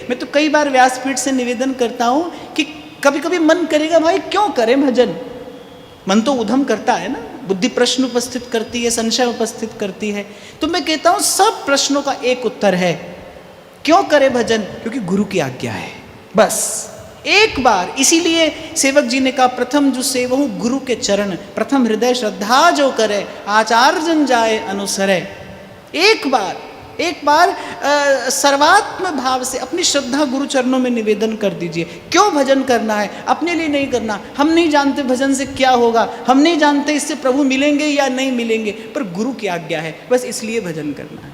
मैं तो कई बार व्यासपीठ से निवेदन करता हूं कि कभी कभी मन करेगा भाई क्यों करें भजन, मन तो उधम करता है ना, बुद्धि प्रश्न उपस्थित करती है, संशय उपस्थित करती है। तो मैं कहता हूं सब प्रश्नों का एक उत्तर है, क्यों करे भजन, क्योंकि गुरु की आज्ञा है, बस एक बार। इसीलिए सेवक जी ने कहा प्रथम जो सेवहु गुरु के चरण, प्रथम हृदय श्रद्धा जो करे, आचार्य जन जाए अनुसरे। एक बार सर्वात्म भाव से अपनी श्रद्धा गुरु चरणों में निवेदन कर दीजिए। क्यों भजन करना है, अपने लिए नहीं करना। हम नहीं जानते भजन से क्या होगा, हम नहीं जानते इससे प्रभु मिलेंगे या नहीं मिलेंगे, पर गुरु की आज्ञा है, बस इसलिए भजन करना है।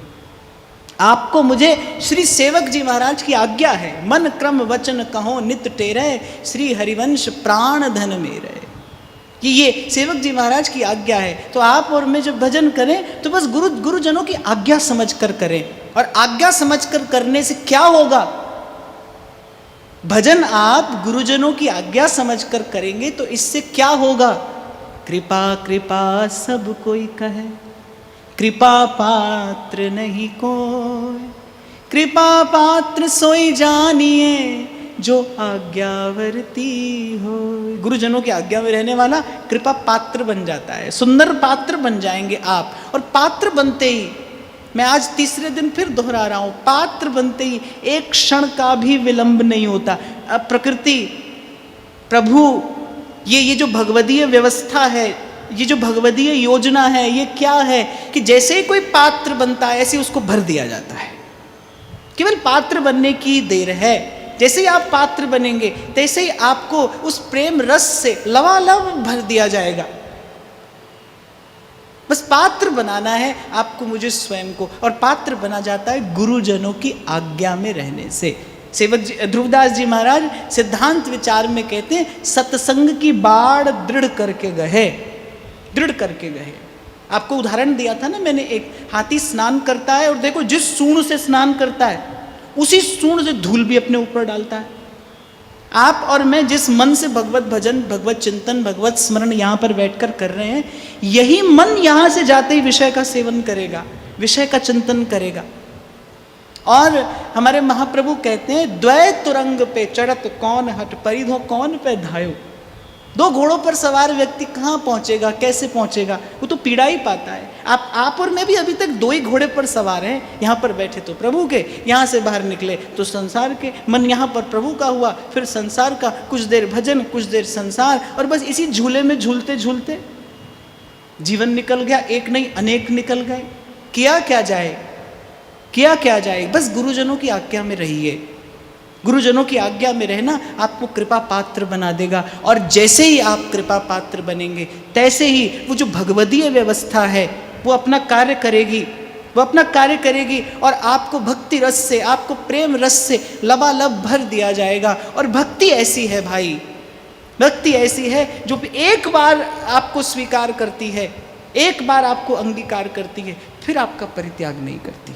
आपको मुझे श्री सेवक जी महाराज की आज्ञा है, मन क्रम वचन कहो नित टेरे, श्री हरिवंश प्राण धन मेरे, कि ये सेवक जी महाराज की आज्ञा है। तो आप और मैं जब भजन करें तो बस गुरुजनों की आज्ञा समझकर करें। और आज्ञा समझकर करने से क्या होगा, भजन आप गुरुजनों की आज्ञा समझकर करेंगे तो इससे क्या होगा, कृपा कृपा सब कोई कहे, कृपा पात्र नहीं कोई, कृपा पात्र सोई जानिए जो आज्ञावर्ती हो। गुरुजनों की आज्ञा में रहने वाला कृपा पात्र बन जाता है, सुंदर पात्र बन जाएंगे आप। और पात्र बनते ही, मैं आज तीसरे दिन फिर दोहरा रहा हूं, पात्र बनते ही एक क्षण का भी विलंब नहीं होता। अब प्रकृति, प्रभु, ये जो भगवदीय व्यवस्था है, ये जो भगवदीय योजना है, ये क्या है कि जैसे ही कोई पात्र बनता है ऐसे उसको भर दिया जाता है। केवल पात्र बनने की देर है। जैसे ही आप पात्र बनेंगे तैसे ही आपको उस प्रेम रस से लबालब भर दिया जाएगा। बस पात्र बनाना है आपको मुझे स्वयं को, और पात्र बना जाता है गुरुजनों की आज्ञा में रहने से। सेवक जी ध्रुवदास जी महाराज सिद्धांत विचार में कहते हैं, सत्संग की बाढ़ दृढ़ करके गए, दृढ़ करके गए। आपको उदाहरण दिया था ना मैंने, एक हाथी स्नान करता है और देखो जिस सूंड से स्नान करता है उसी सूंड से धूल भी अपने ऊपर डालता है। आप और मैं जिस मन से भगवत भजन, भगवत चिंतन, भगवत स्मरण यहाँ पर बैठकर कर रहे हैं, यही मन यहाँ से जाते ही विषय का सेवन करेगा, विषय का चिंतन करेगा। और हमारे महाप्रभु कहते हैं, द्वैत तुरंग पे चढ़त कौन हट, परिधो कौन पे धायो। दो घोड़ों पर सवार व्यक्ति कहाँ पहुंचेगा, कैसे पहुंचेगा, वो तो पीड़ा ही पाता है। आप और मैं भी अभी तक दो ही घोड़े पर सवार हैं। यहाँ पर बैठे तो प्रभु के, यहाँ से बाहर निकले तो संसार के। मन यहाँ पर प्रभु का हुआ, फिर संसार का, कुछ देर भजन, कुछ देर संसार, और बस इसी झूले में झूलते झूलते जीवन निकल गया। एक नहीं अनेक निकल गए। किया क्या जाए, किया क्या जाए, बस गुरुजनों की आज्ञा में रहिए। गुरुजनों की आज्ञा में रहना आपको कृपा पात्र बना देगा। और जैसे ही आप कृपा पात्र बनेंगे तैसे ही वो जो भगवदीय व्यवस्था है वो अपना कार्य करेगी, वो अपना कार्य करेगी, और आपको भक्ति रस से, आपको प्रेम रस से लबालब भर दिया जाएगा। और भक्ति ऐसी है भाई, भक्ति ऐसी है जो एक बार आपको स्वीकार करती है, एक बार आपको अंगीकार करती है, फिर आपका परित्याग नहीं करती।